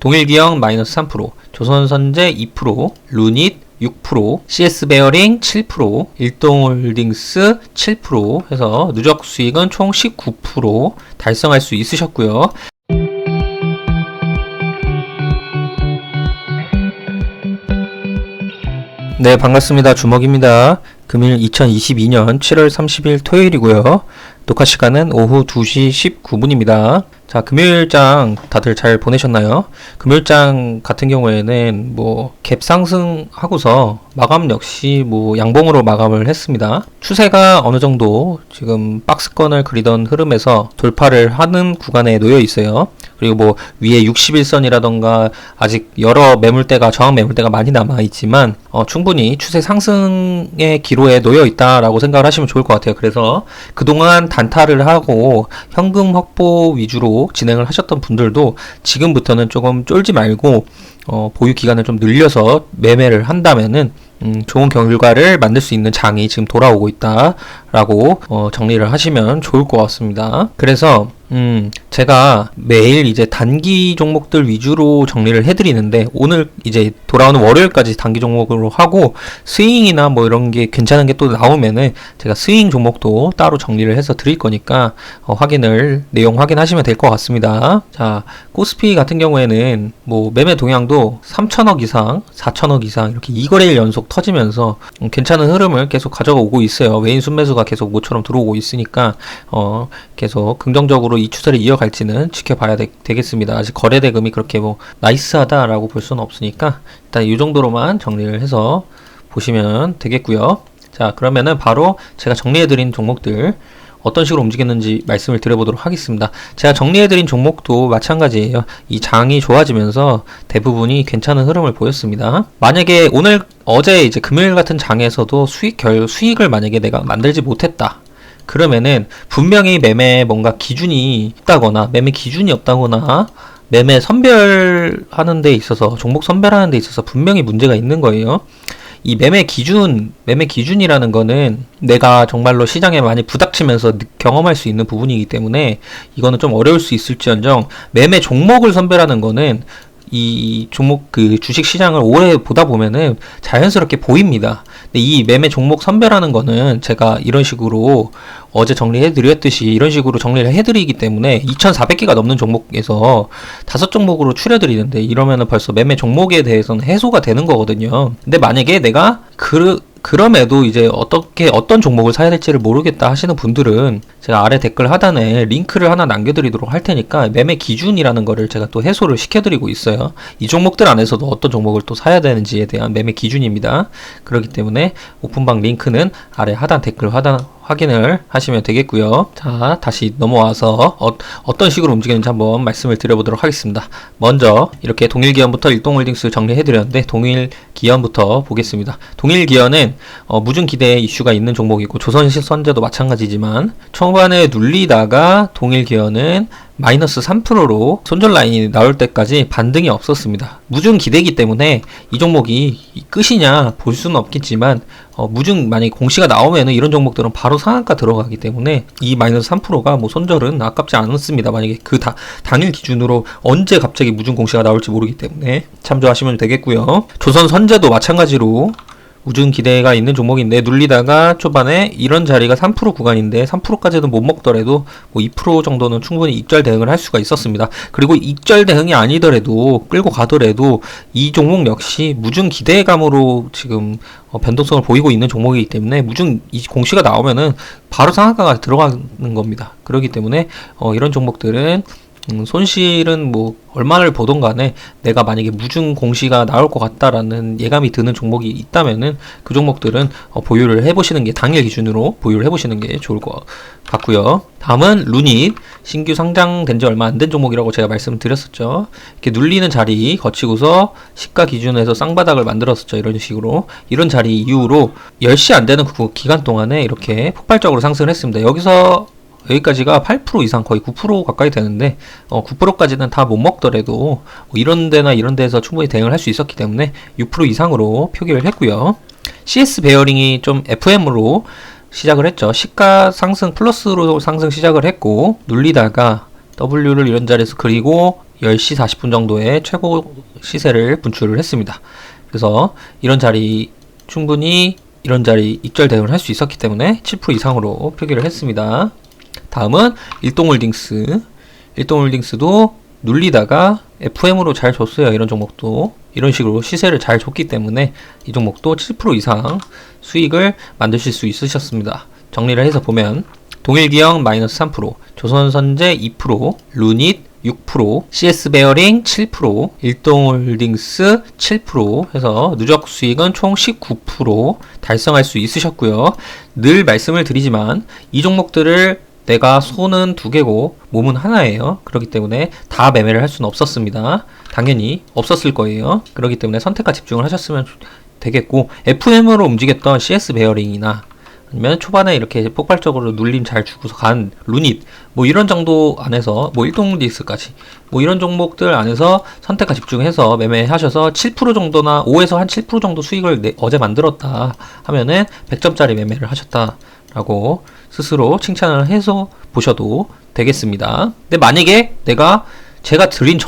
동일기형 마이너스 3%, 조선선제 2%, 루닛 6%, CS베어링 7%, 일동홀딩스 7% 해서 누적 수익은 총 19% 달성할 수 있으셨고요. 네, 반갑습니다. 주먹입니다. 금일 2022년 7월 30일 토요일이고요. 녹화 시간은 오후 2시 19분입니다. 자, 금요일장 다들 잘 보내셨나요? 금요일장 같은 경우에는 갭 상승하고서 마감 역시 양봉으로 마감을 했습니다. 추세가 어느 정도 지금 박스권을 그리던 흐름에서 돌파를 하는 구간에 놓여 있어요. 그리고 위에 61선이라던가 아직 여러 매물대가 저항 매물대가 많이 남아 있지만 충분히 추세 상승의 기로에 놓여 있다라고 생각을 하시면 좋을 것 같아요. 그래서 그동안 단타를 하고 현금 확보 위주로 진행을 하셨던 분들도 지금부터는 조금 쫄지 말고 보유 기간을 좀 늘려서 매매를 한다면은 좋은 결과를 만들 수 있는 장이 지금 돌아오고 있다라고 정리를 하시면 좋을 것 같습니다. 그래서 제가 매일 이제 단기 종목들 위주로 정리를 해드리는데 오늘 이제 돌아오는 월요일까지 단기 종목으로 하고 스윙이나 이런 게 괜찮은 게 또 나오면은 제가 스윙 종목도 따로 정리를 해서 드릴 거니까 내용 확인하시면 될 것 같습니다. 자, 코스피 같은 경우에는 매매 동향도 3천억 이상, 4천억 이상 이렇게 2거래일 연속 터지면서 괜찮은 흐름을 계속 가져오고 있어요. 외인 순매수가 계속 모처럼 들어오고 있으니까 계속 긍정적으로 이 추세를 이어갈지는 지켜봐야 되겠습니다. 아직 거래 대금이 그렇게 나이스하다라고 볼 수는 없으니까 일단 이 정도로만 정리를 해서 보시면 되겠고요. 자, 그러면은 바로 제가 정리해드린 종목들 어떤 식으로 움직였는지 말씀을 드려보도록 하겠습니다. 제가 정리해드린 종목도 마찬가지예요. 이 장이 좋아지면서 대부분이 괜찮은 흐름을 보였습니다. 만약에 어제 이제 금요일 같은 장에서도 수익을 만약에 내가 만들지 못했다. 그러면은 분명히 매매 기준이 없다거나 매매 선별하는 데 있어서 종목 선별하는 데 있어서 분명히 문제가 있는 거예요. 이 매매 기준이라는 거는 내가 정말로 시장에 많이 부닥치면서 경험할 수 있는 부분이기 때문에 이거는 좀 어려울 수 있을지언정 매매 종목을 선별하는 거는 이 종목 주식 시장을 오래 보다 보면은 자연스럽게 보입니다. 근데 이 매매 종목 선별하는 거는 제가 이런 식으로 어제 정리해드렸듯이 이런 식으로 정리를 해드리기 때문에 2,400개가 넘는 종목에서 5종목으로 추려드리는데 이러면은 벌써 매매 종목에 대해서는 해소가 되는 거거든요. 근데 만약에 내가 그럼에도 이제 어떤 종목을 사야 될지를 모르겠다 하시는 분들은 제가 아래 댓글 하단에 링크를 하나 남겨드리도록 할 테니까 매매 기준이라는 거를 제가 또 해소를 시켜드리고 있어요. 이 종목들 안에서도 어떤 종목을 또 사야 되는지에 대한 매매 기준입니다. 그렇기 때문에 오픈방 링크는 아래 하단 댓글 확인을 하시면 되겠고요. 자, 다시 넘어와서 어떤 식으로 움직이는지 한번 말씀을 드려보도록 하겠습니다. 먼저 이렇게 동일기현부터 일동홀딩스 정리해드렸는데 동일기현부터 보겠습니다. 동일기현은 무중기대 이슈가 있는 종목이고 조선선제도 마찬가지지만 초반에 눌리다가 동일기현은 마이너스 3%로 손절 라인이 나올 때까지 반등이 없었습니다. 무중 기대이기 때문에 이 종목이 끝이냐 볼 수는 없겠지만 만약에 공시가 나오면은 이런 종목들은 바로 상한가 들어가기 때문에 이 마이너스 3%가 손절은 아깝지 않습니다. 만약에 당일 기준으로 언제 갑자기 무중 공시가 나올지 모르기 때문에 참조하시면 되겠고요. 조선선제도 마찬가지로 우중 기대가 있는 종목인데 눌리다가 초반에 이런 자리가 3% 구간인데 3%까지는 못 먹더라도 2% 정도는 충분히 익절 대응을 할 수가 있었습니다. 그리고 익절 대응이 아니더라도 끌고 가더라도 이 종목 역시 무중 기대감으로 지금 변동성을 보이고 있는 종목이기 때문에 이 공시가 나오면은 바로 상한가가 들어가는 겁니다. 그렇기 때문에 이런 종목들은 손실은 얼마를 보던 간에 내가 만약에 무중 공시가 나올 것 같다라는 예감이 드는 종목이 있다면은 그 종목들은 보유를 해보시는 게 당일 기준으로 보유를 해보시는 게 좋을 것 같고요. 다음은 루닛, 신규 상장된 지 얼마 안 된 종목이라고 제가 말씀드렸었죠. 이렇게 눌리는 자리 거치고서 시가 기준에서 쌍바닥을 만들었었죠. 이런 식으로 이런 자리 이후로 10시 안 되는 그 기간 동안에 이렇게 폭발적으로 상승을 했습니다. 여기까지가 8% 이상 거의 9% 가까이 되는데 9%까지는 다 못 먹더라도 이런 데나 이런 데에서 충분히 대응을 할 수 있었기 때문에 6% 이상으로 표기를 했고요. CS 베어링이 좀 FM으로 시작을 했죠. 시가 상승 플러스로 상승 시작을 했고 눌리다가 W를 이런 자리에서 그리고 10시 40분 정도에 최고 시세를 분출을 했습니다. 그래서 이런 자리 충분히 이런 자리 익절 대응을 할 수 있었기 때문에 7% 이상으로 표기를 했습니다. 다음은 일동홀딩스. 일동홀딩스도 눌리다가 FM으로 잘 줬어요. 이런 종목도 이런 식으로 시세를 잘 줬기 때문에 이 종목도 7% 이상 수익을 만드실 수 있으셨습니다. 정리를 해서 보면 동일기형 마이너스 3%, 조선선제 2%, 루닛 6%, CS베어링 7%, 일동홀딩스 7% 해서 누적 수익은 총 19% 달성할 수 있으셨고요. 늘 말씀을 드리지만 이 종목들을 내가 손은 두 개고 몸은 하나예요. 그렇기 때문에 다 매매를 할 수는 없었습니다. 당연히 없었을 거예요. 그렇기 때문에 선택과 집중을 하셨으면 되겠고, FM으로 움직였던 CS 베어링이나 아니면 초반에 이렇게 폭발적으로 눌림 잘 주고서 간 루닛 뭐 이런 정도 안에서 뭐 일동홀딩스까지 뭐 이런 종목들 안에서 선택과 집중해서 매매하셔서 7% 정도나 5에서 한 7% 정도 수익을 어제 만들었다 하면은 100점짜리 매매를 하셨다라고 스스로 칭찬을 해서 보셔도 되겠습니다. 근데 만약에 제가 드린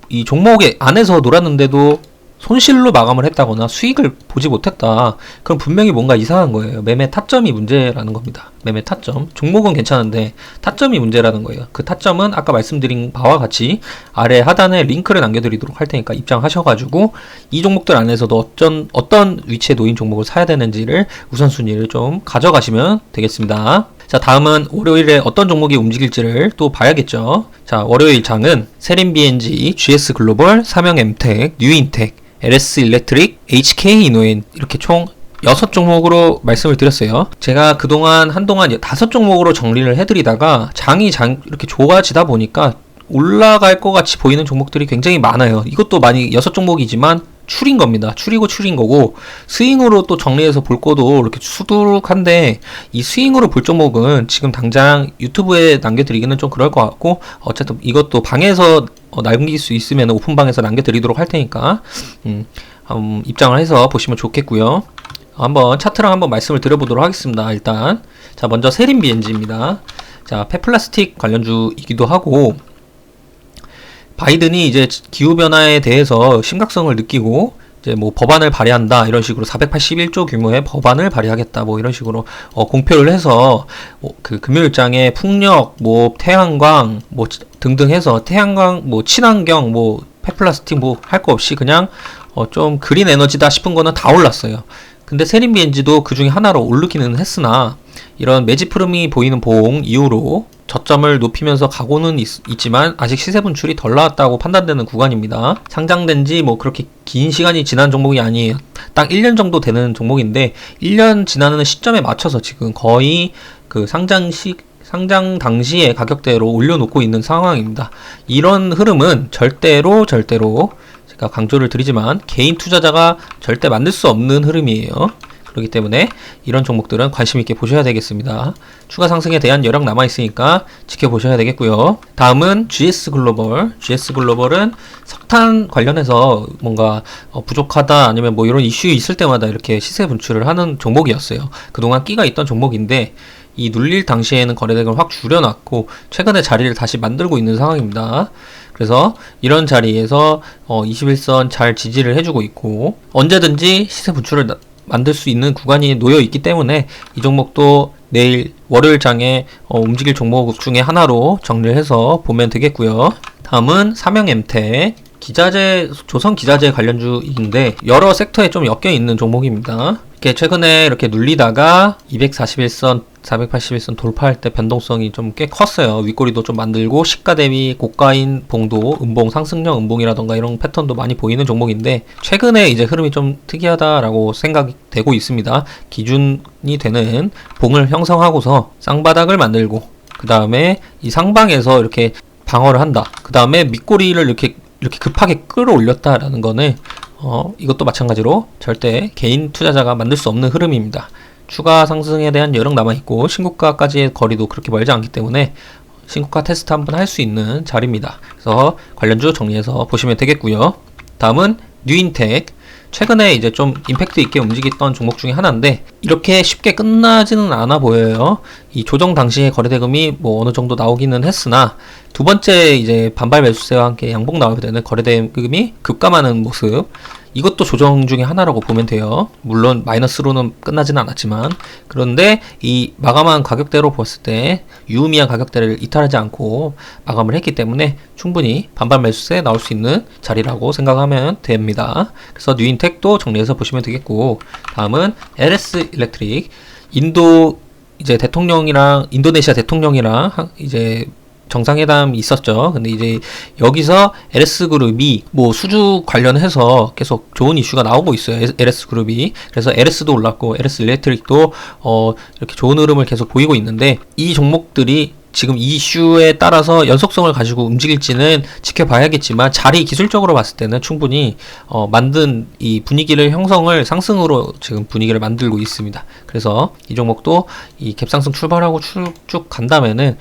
이 종목의 안에서 놀았는데도 손실로 마감을 했다거나 수익을 보지 못했다. 그럼 분명히 뭔가 이상한 거예요. 매매 타점이 문제라는 겁니다. 매매 타점. 종목은 괜찮은데 타점이 문제라는 거예요. 그 타점은 아까 말씀드린 바와 같이 아래 하단에 링크를 남겨드리도록 할 테니까 입장하셔가지고 이 종목들 안에서도 어떤 위치에 놓인 종목을 사야 되는지를 우선순위를 좀 가져가시면 되겠습니다. 자, 다음은 월요일에 어떤 종목이 움직일지를 또 봐야겠죠. 자, 월요일 장은 세린BNG, GS글로벌, 삼형엠텍, 뉴인텍, LS일렉트릭, HK이노엔 이렇게 총 6종목으로 말씀을 드렸어요. 제가 그동안 한동안 5종목으로 정리를 해드리다가 장이 이렇게 좋아지다 보니까 올라갈 것 같이 보이는 종목들이 굉장히 많아요. 이것도 많이 6종목이지만 추린 겁니다. 추린 거고, 스윙으로 또 정리해서 볼 거도 이렇게 수두룩한데, 이 스윙으로 볼 종목은 지금 당장 유튜브에 남겨드리기는 좀 그럴 것 같고, 어쨌든 이것도 방에서 남길 수 있으면 오픈방에서 남겨드리도록 할 테니까, 입장을 해서 보시면 좋겠고요. 한번 차트랑 한번 말씀을 드려보도록 하겠습니다. 일단, 자, 먼저 세린BNG입니다. 자, 폐플라스틱 관련주이기도 하고, 바이든이 이제 기후변화에 대해서 심각성을 느끼고 이제 뭐 법안을 발의한다 이런 식으로 481조 규모의 법안을 발의하겠다 뭐 이런 식으로 공표를 해서 그 금요일장에 풍력 뭐 태양광 뭐 등등 해서 태양광 뭐 친환경 뭐 폐플라스틱 뭐 할 거 없이 그냥 좀 그린 에너지다 싶은 거는 다 올랐어요. 근데 세린BNG도 그 중에 하나로 오르기는 했으나 이런 매집 흐름이 보이는 봉 이후로 저점을 높이면서 가고는 있지만 아직 시세 분출이 덜 나왔다고 판단되는 구간입니다. 상장된 지 뭐 그렇게 긴 시간이 지난 종목이 아니에요. 딱 1년 정도 되는 종목인데 1년 지나는 시점에 맞춰서 지금 거의 그 상장 당시의 가격대로 올려놓고 있는 상황입니다. 이런 흐름은 절대로 제가 강조를 드리지만 개인 투자자가 절대 만들 수 없는 흐름이에요. 그렇기 때문에 이런 종목들은 관심 있게 보셔야 되겠습니다. 추가 상승에 대한 여력 남아있으니까 지켜보셔야 되겠고요. 다음은 GS글로벌. GS글로벌은 석탄 관련해서 뭔가 부족하다 아니면 뭐 이런 이슈 있을 때마다 이렇게 시세 분출을 하는 종목이었어요. 그동안 끼가 있던 종목인데 이 눌릴 당시에는 거래액을 확 줄여놨고 최근에 자리를 다시 만들고 있는 상황입니다. 그래서 이런 자리에서 21선 잘 지지를 해주고 있고 언제든지 시세 분출을 만들 수 있는 구간이 놓여 있기 때문에 이 종목도 내일 월요일 장에 움직일 종목 중에 하나로 정리를 해서 보면 되겠고요. 다음은 삼형엠텍 조선 기자재 관련주인데 여러 섹터에 좀 엮여 있는 종목입니다. 이렇게 최근에 이렇게 눌리다가 241선 481선 돌파할 때 변동성이 좀 꽤 컸어요. 윗꼬리도 좀 만들고 시가 대비 고가인 봉도 음봉 상승형 음봉이라던가 이런 패턴도 많이 보이는 종목인데 최근에 이제 흐름이 좀 특이하다라고 생각이 되고 있습니다. 기준이 되는 봉을 형성하고서 쌍바닥을 만들고 그 다음에 이 상방에서 이렇게 방어를 한다. 그 다음에 밑꼬리를 이렇게 급하게 끌어올렸다라는 거는 이것도 마찬가지로 절대 개인 투자자가 만들 수 없는 흐름입니다. 추가 상승에 대한 여력 남아있고 신고가까지의 거리도 그렇게 멀지 않기 때문에 신고가 테스트 한번 할 수 있는 자리입니다. 그래서 관련주 정리해서 보시면 되겠고요. 다음은 뉴인텍. 최근에 이제 좀 임팩트 있게 움직였던 종목 중에 하나인데 이렇게 쉽게 끝나지는 않아 보여요. 이 조정 당시에 거래대금이 뭐 어느 정도 나오기는 했으나 두 번째 이제 반발 매수세와 함께 양봉 나올 때는 거래대금이 급감하는 모습, 이것도 조정 중에 하나라고 보면 돼요. 물론 마이너스로는 끝나지는 않았지만, 그런데 이 마감한 가격대로 봤을 때 유의미한 가격대를 이탈하지 않고 마감을 했기 때문에 충분히 반발 매수세 나올 수 있는 자리라고 생각하면 됩니다. 그래서 뉴인텍도 정리해서 보시면 되겠고, 다음은 LS 일렉트릭. 인도 이제 대통령이랑 인도네시아 대통령이랑 이제 정상회담이 있었죠. 근데 이제 여기서 LS그룹이 뭐 수주 관련해서 계속 좋은 이슈가 나오고 있어요. LS그룹이. 그래서 LS도 올랐고 LS 일렉트릭도 이렇게 좋은 흐름을 계속 보이고 있는데, 이 종목들이 지금 이 이슈에 따라서 연속성을 가지고 움직일지는 지켜봐야겠지만 자리 기술적으로 봤을 때는 충분히 만든 이 분위기를 형성을 상승으로 지금 분위기를 만들고 있습니다. 그래서 이 종목도 이 갭상승 출발하고 쭉 간다면은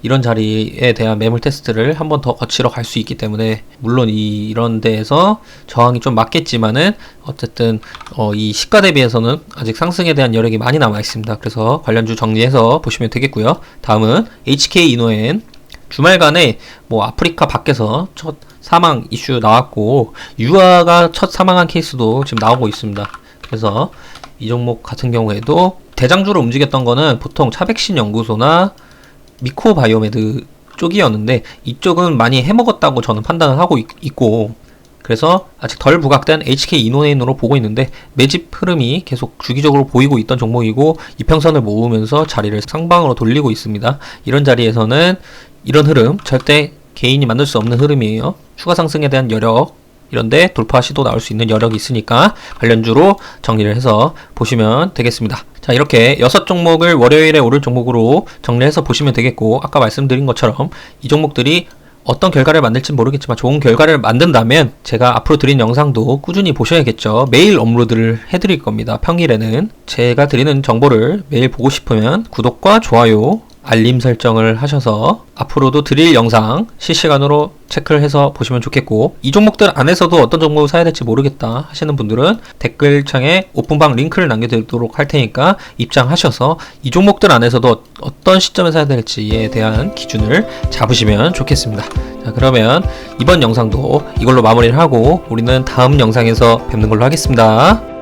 이런 자리에 대한 매물 테스트를 한 번 더 거치러 갈 수 있기 때문에, 물론 이런 데에서 저항이 좀 맞겠지만은 어쨌든 이 시가 대비해서는 아직 상승에 대한 여력이 많이 남아 있습니다. 그래서 관련주 정리해서 보시면 되겠고요. 다음은 HK 이노엔. 주말간에 뭐 아프리카 밖에서 첫 사망 이슈 나왔고 유아가 첫 사망한 케이스도 지금 나오고 있습니다. 그래서 이 종목 같은 경우에도 대장주로 움직였던 거는 보통 차백신 연구소나 미코바이오메드 쪽이었는데 이쪽은 많이 해먹었다고 저는 판단을 하고 있고, 그래서 아직 덜 부각된 HK 이노엔으로 보고 있는데 매집 흐름이 계속 주기적으로 보이고 있던 종목이고 이평선을 모으면서 자리를 상방으로 돌리고 있습니다. 이런 자리에서는 이런 흐름 절대 개인이 만들 수 없는 흐름이에요. 추가 상승에 대한 여력, 이런데 돌파 시도 나올 수 있는 여력이 있으니까 관련주로 정리를 해서 보시면 되겠습니다. 자, 이렇게 6종목을 월요일에 오를 종목으로 정리해서 보시면 되겠고, 아까 말씀드린 것처럼 이 종목들이 어떤 결과를 만들지 모르겠지만 좋은 결과를 만든다면 제가 앞으로 드린 영상도 꾸준히 보셔야겠죠. 매일 업로드를 해드릴 겁니다. 평일에는 제가 드리는 정보를 매일 보고 싶으면 구독과 좋아요, 알림 설정을 하셔서 앞으로도 드릴 영상 실시간으로 체크를 해서 보시면 좋겠고, 이 종목들 안에서도 어떤 종목을 사야 될지 모르겠다 하시는 분들은 댓글창에 오픈방 링크를 남겨드리도록 할 테니까 입장하셔서 이 종목들 안에서도 어떤 시점에 사야 될지에 대한 기준을 잡으시면 좋겠습니다. 자, 그러면 이번 영상도 이걸로 마무리를 하고 우리는 다음 영상에서 뵙는 걸로 하겠습니다.